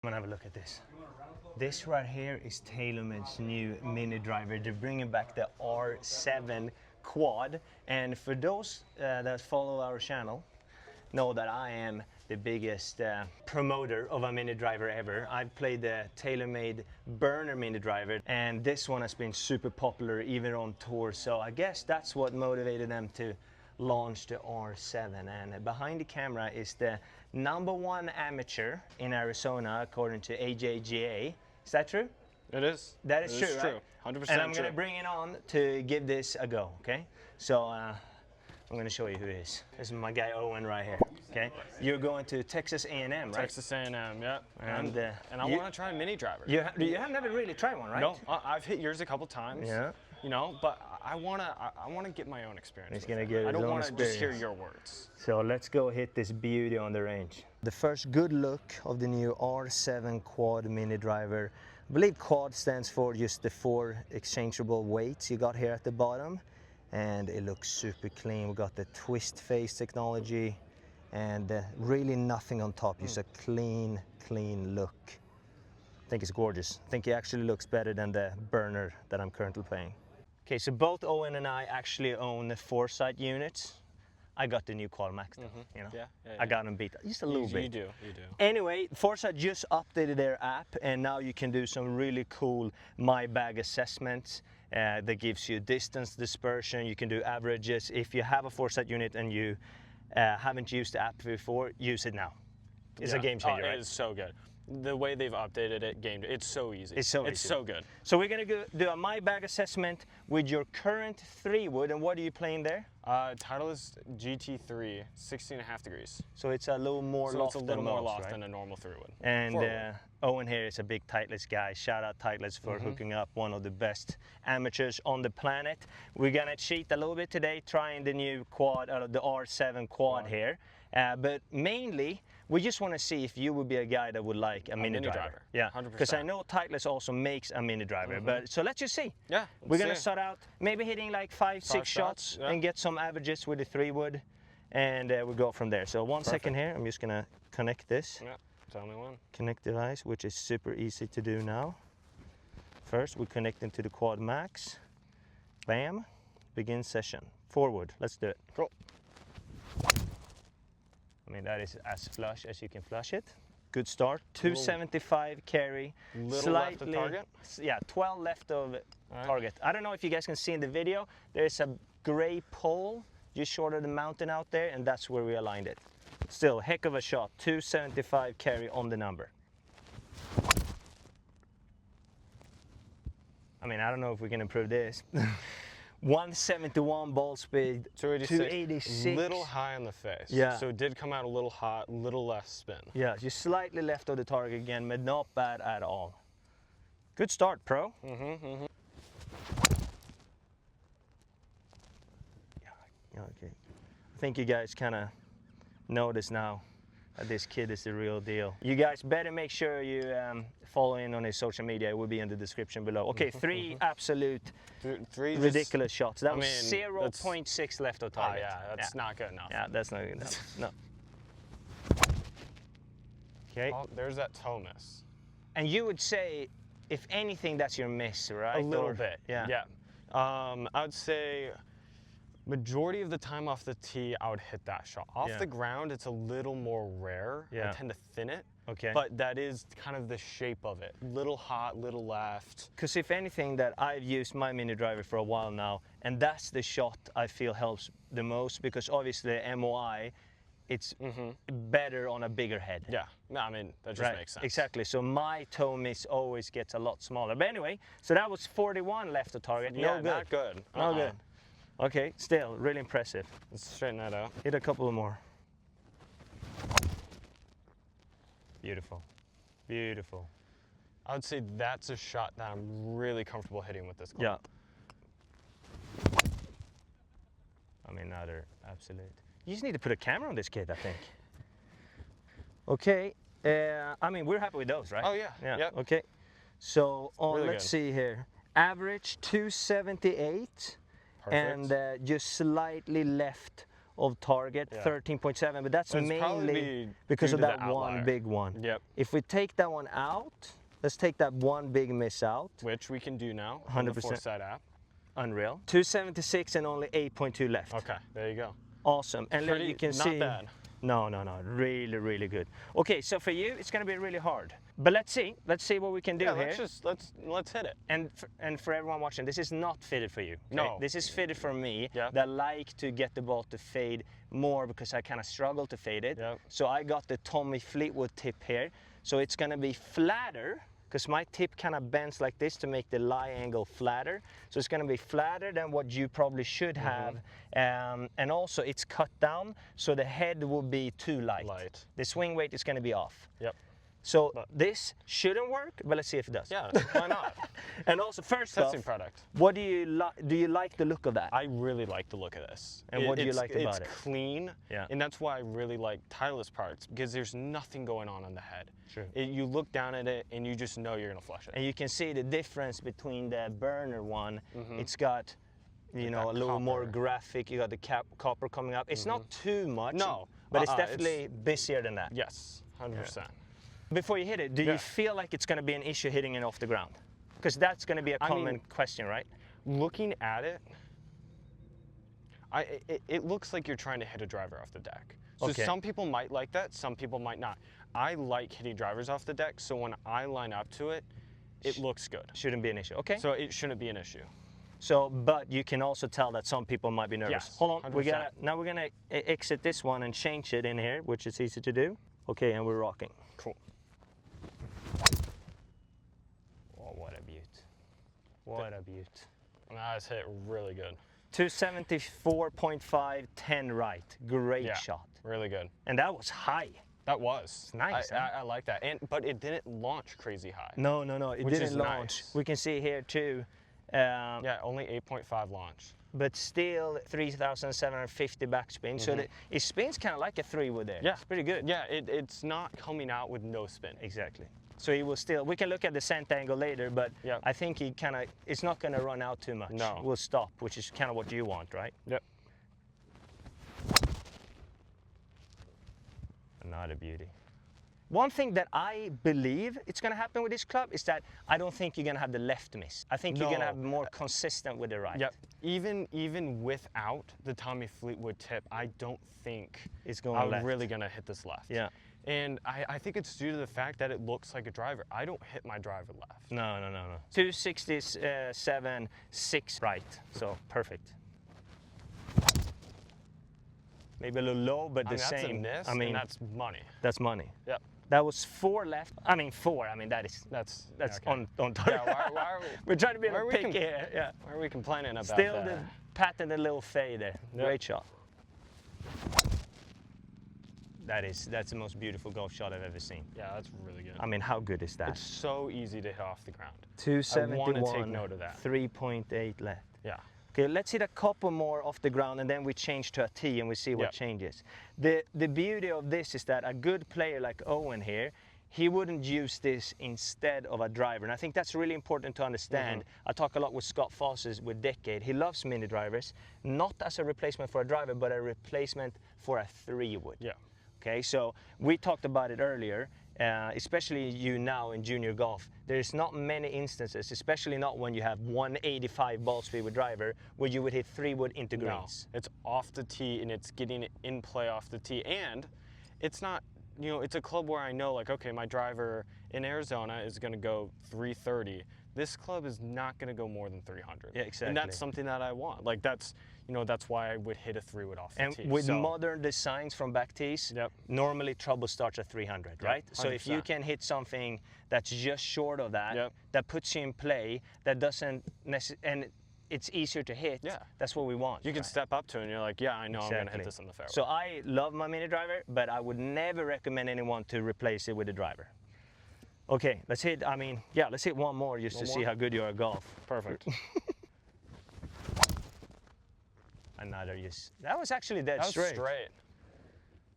I'm gonna have a look at this. This right here is Taylormade's new mini driver. They're bringing back the R7 quad, and for those that follow our channel, know that I am the biggest promoter of a mini driver ever. I've played the Taylormade burner mini driver, and this one has been super popular even on tour, so I guess that's what motivated them to launch the R7. And behind the camera is the #1 amateur in Arizona according to AJGA. Is that true? It is. That is true, It's right? true. 100% And I'm true. gonna bring it on to give this a go, okay? So I'm gonna show you who it is. This is my guy Owen right here, okay? You're going to Texas A&M, right? Texas A&M, yeah. And I want to try a mini driver. You have never really tried one, right? No, I've hit yours a couple times. Yeah. You know, but I wanna get my own experience. He's with gonna it. get I his don't own want to just hear experience. your words. So let's go hit this beauty on the range. The first good look of the new R7 quad mini driver. I believe quad stands for just the 4 exchangeable weights you got here at the bottom. And it looks super clean. We got the twist face technology and really nothing on top, just a clean look. I think it's gorgeous. I think it actually looks better than the burner that I'm currently playing. Okay, so both Owen and I actually own the Foresight units. I got the new Quad Max though, you know? Yeah. I got them beat just a little bit. You do. Anyway, Foresight just updated their app, and now you can do some really cool My Bag assessments that gives you distance dispersion. You can do averages. If you have a Foresight unit and you haven't used the app before, use it now. It's a game changer, right? It is so good. The way they've updated it, it's so easy. It's so good. So we're gonna do a My Bag assessment with your current 3-wood, and what are you playing there? Titleist GT3, 16.5 degrees. So it's a little more So loft it's a little than more most, loft right? than a normal 3-wood. And Owen here is a big Titleist guy. Shout out Titleist for hooking up one of the best amateurs on the planet. We're gonna cheat a little bit today, trying the new quad, the R7 quad here. But mainly, we just want to see if you would be a guy that would like a mini driver. Yeah, 100%. because I know Titleist also makes a mini driver. But so let's just see. Yeah, we're gonna start out maybe hitting like 5-6 shots and get some averages with the 3-wood, and we'll go from there. So one second here, I'm just gonna connect this. Yeah, tell me when. Connect device, which is super easy to do now. First, we connect into the Quad Max. Bam, begin session. 4-wood, let's do it. Cool. I mean, that is as flush as you can flush it. Good start. 275 carry. Little left of target? Yeah, 12 left of target. I don't know if you guys can see in the video. There's a gray pole just short of the mountain out there, and that's where we aligned it. Still, heck of a shot. 275 carry on the number. I mean, I don't know if we can improve this. 171 ball speed, 286. Little high on the face. Yeah. So it did come out a little hot, little less spin. Yeah, just slightly left of the target again, but not bad at all. Good start, pro. Yeah, okay. I think you guys kind of notice now that this kid is the real deal. You guys better make sure you follow in on his social media. It will be in the description below. Okay, 3 absolute Three ridiculous shots. That was mean, 0.6 left of target. Yeah, that's not good enough. Yeah, that's not good enough. No. Okay. Oh, there's that toe miss. And you would say, if anything, that's your miss, right? A little bit. Yeah. I would say majority of the time off the tee, I would hit that shot. Off the ground, it's a little more rare. I tend to thin it. Okay. But that is kind of the shape of it. Little hot, little left. Because if anything, that I've used my mini driver for a while now, and that's the shot I feel helps the most, because obviously the MOI, it's better on a bigger head. Yeah, no, I mean, that just makes sense. Exactly, so my toe miss always gets a lot smaller. But anyway, so that was 41 left of target. Yeah, no good. not good. No good. Okay, still really impressive. Let's straighten that out. Hit a couple more. Beautiful, beautiful. I would say that's a shot that I'm really comfortable hitting with this club. Yeah. I mean, another absolute. You just need to put a camera on this kid, I think. Okay, I mean, we're happy with those, right? Oh yeah, Yep. Okay, so Really let's good. see here. Average 278. Perfect. And just slightly left of target, 13.7, but that's mainly because of that one big one. Yep. If we take that one out, let's take that one big miss out. Which we can do now on the 4Sight app. Unreal. 276 and only 8.2 left. Okay, there you go. Awesome. And then you can see. Not bad. No, really, really good. Okay, so for you, it's going to be really hard. But let's see what we can do here. Let's hit it. And for everyone watching, this is not fitted for you. Okay? No. This is fitted for me that like to get the ball to fade more because I kind of struggle to fade it. Yep. So I got the Tommy Fleetwood tip here. So it's going to be flatter, because my tip kind of bends like this to make the lie angle flatter. So it's going to be flatter than what you probably should have. And also it's cut down, so the head will be too light. The swing weight is going to be off. Yep. So this shouldn't work, but let's see if it does. Yeah, why not? And also, first off, testing product. What do you like? Do you like the look of that? I really like the look of this. And what do you like about it? It's clean, and that's why I really like Titleist's products, because there's nothing going on the head. Sure. You look down at it and you just know you're gonna flush it. And you can see the difference between the burner one. It's got, you know, a little more graphic. You got the copper coming up. It's not too much. No, but it's definitely busier than that. Yes, 100%. Before you hit it, do you feel like it's going to be an issue hitting it off the ground? Because that's going to be a common question, right? Looking at it, it looks like you're trying to hit a driver off the deck. So some people might like that, some people might not. I like hitting drivers off the deck, so when I line up to it, it looks good. Shouldn't be an issue, okay. So it shouldn't be an issue. So, but you can also tell that some people might be nervous. Yes, hold on, 100%. now we're gonna exit this one and change it in here, which is easy to do. Okay, and we're rocking. Cool. Oh, what a beaut. What a beaut. That's hit really good. 274.5, 10 right. Great shot. Really good. And that was high. That was. It's nice. I like that. But it didn't launch crazy high. No. It didn't launch. Nice. We can see here too. Yeah, only 8.5 launch. But still 3,750 backspin. So it spins kind of like a 3-wood there. Yeah. It's pretty good. Yeah, it's not coming out with no spin. Exactly. So he will still, we can look at the scent angle later, but I think he kind of, it's not going to run out too much. No. We'll stop, which is kind of what you want, right? Yep. Another beauty. One thing that I believe it's going to happen with this club is that I don't think you're going to have the left miss. I think you're going to have more consistent with the right. Yep. Even without the Tommy Fleetwood tip, I don't think it's going I'm left. really going to hit this left. Yeah. And I think it's due to the fact that it looks like a driver. I don't hit my driver left. No. 267, 6 right. So perfect. Maybe a little low, but the same. That's a miss, and that's money. That's money. Yep. That was 4 left. I mean 4. I mean that's okay. on target. Yeah, why are we? We're trying to be a little picky here. Yeah. Why are we complaining about Still that? the patent a little fade there. Yep. Great shot. That's the most beautiful golf shot I've ever seen. Yeah, that's really good. I mean, how good is that? It's so easy to hit off the ground. 271. I want to take note of that. 3.8 left. Yeah. Okay, let's hit a couple more off the ground and then we change to a tee and we see what changes. The beauty of this is that a good player like Owen here, he wouldn't use this instead of a driver. And I think that's really important to understand. I talk a lot with Scott Fawcett with Decade. He loves mini drivers, not as a replacement for a driver, but a replacement for a 3-wood. Yeah. Okay, so we talked about it earlier, especially you now in junior golf. There's not many instances, especially not when you have 185 ball speed with driver, where you would hit 3-wood into greens. No, it's off the tee and it's getting it in play off the tee. And it's not, you know, it's a club where I know, like, okay, my driver in Arizona is going to go 330. This club is not going to go more than 300. Yeah, exactly. And that's something that I want. Like, that's, you know, that's why I would hit a 3-wood off the tee. And with modern designs from back tees, normally trouble starts at 300, right? 100%. So if you can hit something that's just short of that, that puts you in play, that doesn't necessarily, and it's easier to hit, that's what we want. You can step up to it and you're like, yeah, I know I'm going to hit this on the fairway. So I love my mini driver, but I would never recommend anyone to replace it with a driver. Okay, let's hit, let's hit one more just to see how good you are at golf. Perfect. Another use. That was actually dead straight.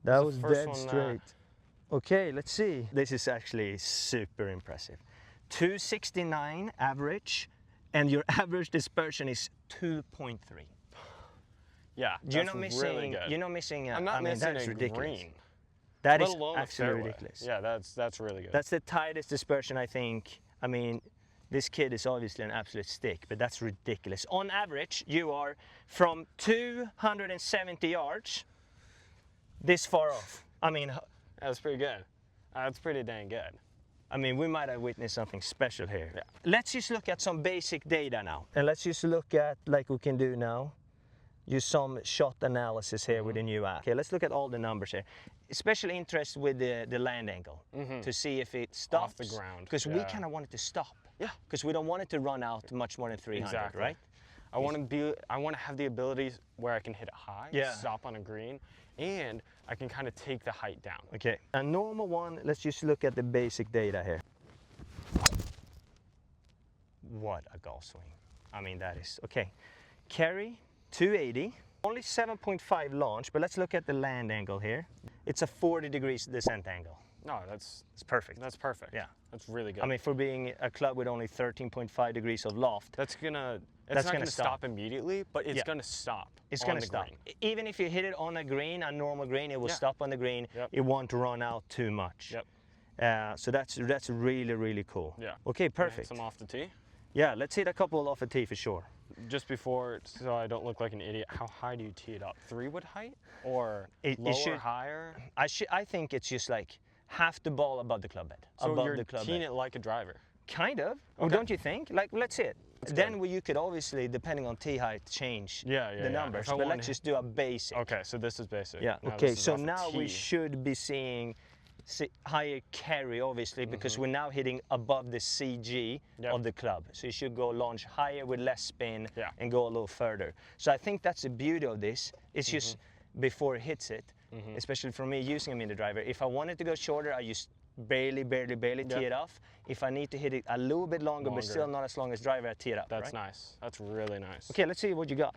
That was dead straight. Okay, let's see. This is actually super impressive. 269 average, and your average dispersion is 2.3. Yeah, You're that's not missing. really good. You're not missing. I'm not missing that is a ridiculous. green. That Let is alone a absolutely fairway. ridiculous. Yeah, that's really good. That's the tightest dispersion, I think. I mean, this kid is obviously an absolute stick, but that's ridiculous. On average, you are from 270 yards this far off. I mean, That's pretty good. That's pretty dang good. I mean, we might have witnessed something special here. Yeah. Let's just look at some basic data now. And let's just look at, like we can do now, use some shot analysis here with the new app. Okay, let's look at all the numbers here. Especially interest with the land angle to see if it stops. Off the ground. Because we kind of want it to stop. Yeah. Because we don't want it to run out much more than 300, Exactly. right? I want to have the ability where I can hit it high, stop on a green, and I can kind of take the height down. Okay, a normal one, let's just look at the basic data here. What a golf swing. I mean, that is, okay. Carry, 280, only 7.5 launch, but let's look at the land angle here. It's a 40 degrees descent angle. No, it's perfect. That's perfect. Yeah. That's really good. I mean, for being a club with only 13.5 degrees of loft, it's not gonna gonna stop immediately, but it's gonna stop. It's on going to the stop. green. Even if you hit it on a green, a normal green, it will stop on the green. Yep. It won't run out too much. Yep. So that's really, really cool. Yeah. Okay, perfect. Some off the tee. Yeah, let's hit a couple off a tee for sure. Just before, so I don't look like an idiot, how high do you tee it up? 3-wood height or It lower, should- higher? I think it's just like half the ball above the club head. So above you're the club teeing head. it like a driver. Kind of. Or Okay. don't you think? Like, let's hit. That's Then good. you could obviously, depending on tee height, change Yeah, the numbers. If I But wanna let's just do a basic. Okay, so this is basic. Yeah. Now Okay. this is So off a now we tee. should be seeing higher carry, obviously, because we're now hitting above the CG Yep. of the club. So you should go launch higher with less spin Yeah. and go a little further. So I think that's the beauty of this. It's just before it hits it, especially for me using a mini driver. If I wanted to go shorter, I just barely tee Yep. it off. If I need to hit it a little bit longer, but still not as long as driver, I tee it up. That's right? nice. That's really nice. Okay, let's see what you got.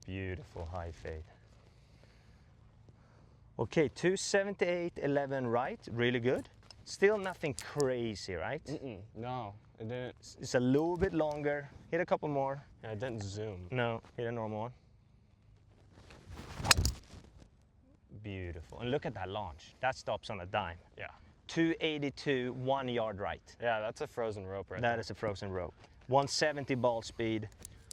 Beautiful high fade. Okay, 278, 11 right, really good. Still nothing crazy, right? No, it didn't. It's a little bit longer. Hit a couple more. Yeah, it didn't zoom. No, hit a normal one. Beautiful. And look at that launch. That stops on a dime. Yeah. 282, 1 yard right. Yeah, that's a frozen rope right That there. is a frozen rope. 170 ball speed.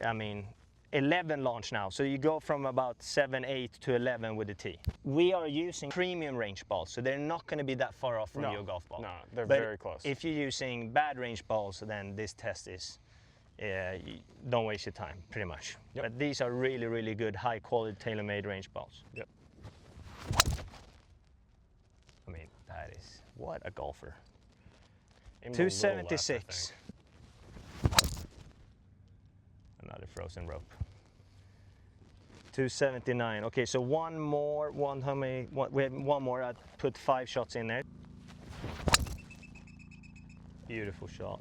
I mean, 11 launch now. So you go from about 7, 8 to 11 with the tee. We are using premium range balls, so they're not going to be that far off from your golf ball. No, they're But very close. if you're using bad range balls, then this test is, don't waste your time, pretty much. Yep. But these are really, really good, high quality Taylormade range balls. Yep. I mean, that is, what a golfer. Aimed a little left, I 276. think. Another frozen rope. 279. Okay, so one more. How many? We have one more. I put 5 shots in there. Beautiful shot.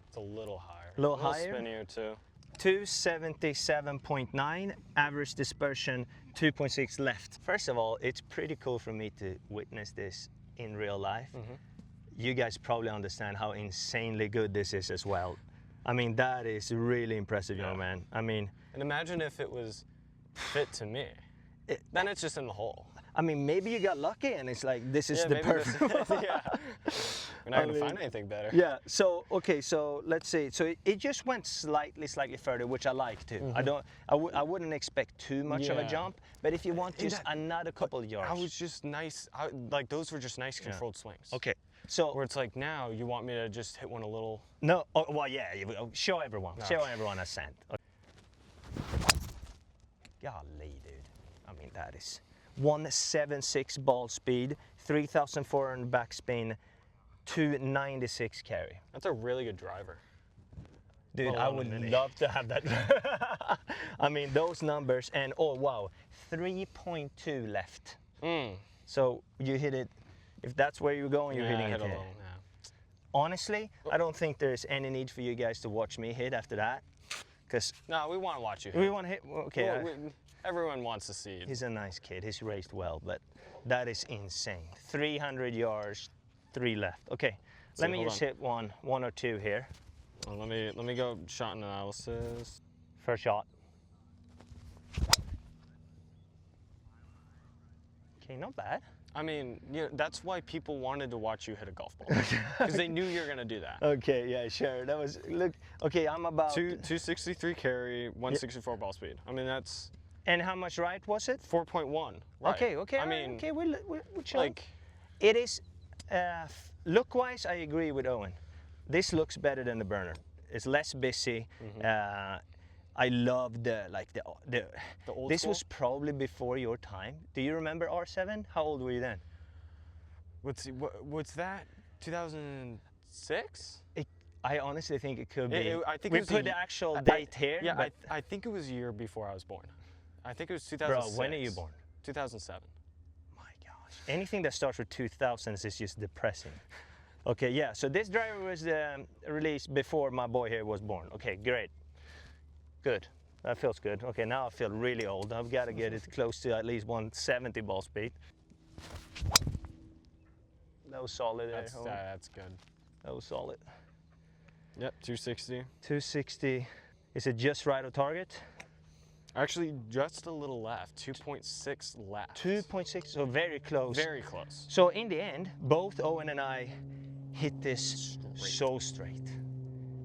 It's a little higher. A little higher? Spinnier too. 277.9, average dispersion 2.6 left. First of all, it's pretty cool for me to witness this in real life. You guys probably understand how insanely good this is as well. I mean, that is really impressive, young man. I mean, And imagine if it was fit to me. Then it's just in the hole. I mean, maybe you got lucky and it's like, this is the maybe perfect one. yeah. We're not gonna find anything better. Yeah, so, okay, so let's see. So it just went slightly further, which I like too. I wouldn't expect too much of a Yeah. jump, but if you want just another couple of yards. I was just nice, like those were just nice controlled swings. Okay, so. Where it's like now you want me to just hit one a little. No, well, yeah, show everyone. Show everyone a cent. Golly, dude. I mean, that is 176 ball speed, 3,400 backspin, 296 carry. That's a really good driver. Dude, Well, I on a would mini. love to have that. I mean, those numbers, and oh wow, 3.2 left. So you hit it, if that's where you're going, you're Yeah, I hitting hit it a here. little, yeah. Honestly, I don't think there's any need for you guys to watch me hit after that, because No, we want to watch you hit. we want to hit, okay. Well, everyone wants to see it. He's a nice kid. He's raised well, but that is insane. 300 yards, 3 left. Okay, let me hold just on. hit one or two here. Well, let me go shot analysis. First shot. Okay, not bad. I mean, you know, that's why people wanted to watch you hit a golf ball. Because they knew you were going to do that. Okay, yeah, sure. That was, look, okay, I'm about... 263 carry, 164 ball speed. I mean, that's... And how much right was it? 4.1. Right. Okay, okay, I mean, okay, we're chilling. like... It is, look-wise, I agree with Owen. This looks better than the burner. It's less busy. I love the old this school? was probably before your time. Do you remember R7? How old were you then? What's that? 2006? I honestly think it could be. I think we it was put the actual date here. Yeah, but I think it was a year before I was born. I think it was 2006. bro, when are you born? 2007. My gosh. Anything that starts with 2000s is just depressing. Okay, yeah, so this driver was released before my boy here was born. Okay, great. Good. That feels good. Okay, now I feel really old. I've got to get it close to at least 170 ball speed. That was solid there. That's good. That was solid. Yep, 260. 260. Is it just right of target? Actually, just a little left. 2.6 left. 2.6, so very close. Very close. So in the end, both Owen and I hit this so straight.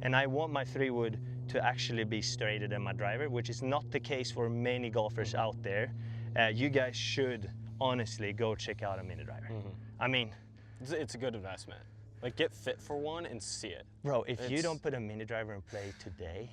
And I want my 3-wood to actually be straighter than my driver, which is not the case for many golfers out there. You guys should honestly go check out a mini driver. I mean, it's a good investment. Like, get fit for one and see it. Bro, if you don't put a mini driver in play today,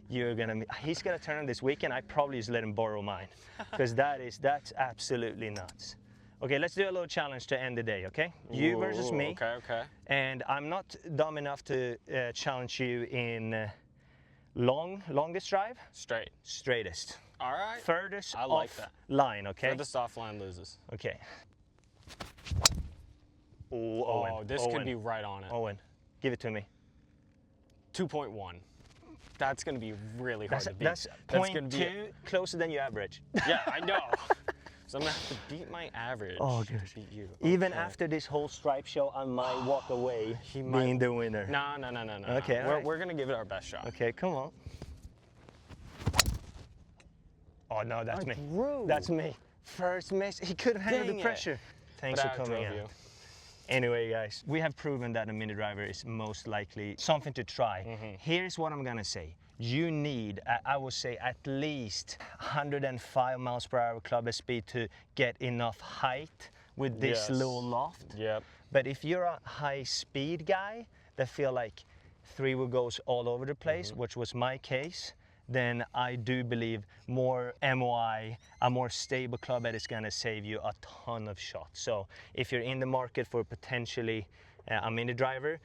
he's gonna turn on this weekend. I probably just let him borrow mine, because that's absolutely nuts. Okay, let's do a little challenge to end the day, okay? You versus me. Okay, okay. And I'm not dumb enough to challenge you in longest drive. Straight. Straightest. All right. Furthest I like off that. line, okay? Furthest off line loses. Okay. Oh, Owen. Oh, this could be right on it. Owen, give it to me. 2.1. That's going to be really hard to beat. That's 0.2 closer than your average. Yeah, I know. So I'm going to have to beat my average to beat you. Even after this whole stripe show, I might walk away being the winner. No. Okay, We're going to give it our best shot. Okay, come on. Oh, no, that's me. Bro. That's me. First miss. He couldn't handle the pressure. Thanks for coming out. Anyway, guys, we have proven that a mini driver is most likely something to try. Here's what I'm gonna say. You need, I would say, at least 105 miles per hour club speed to get enough height with this low loft. Yep. But if you're a high speed guy that feel like 3-wood goes all over the place, which was my case, then I do believe more MOI, a more stable club head is gonna save you a ton of shots. So if you're in the market for potentially a mini driver,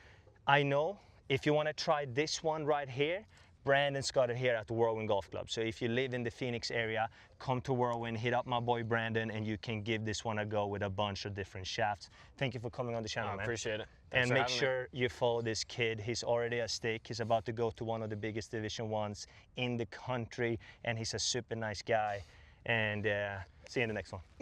I know if you wanna try this one right here, Brandon's got it here at the Whirlwind Golf Club. So if you live in the Phoenix area, come to Whirlwind, hit up my boy Brandon, and you can give this one a go with a bunch of different shafts. Thank you for coming on the channel, man. I appreciate it. And make sure you follow this kid. He's already at stake. He's about to go to one of the biggest Division 1s in the country, and he's a super nice guy. And see you in the next one.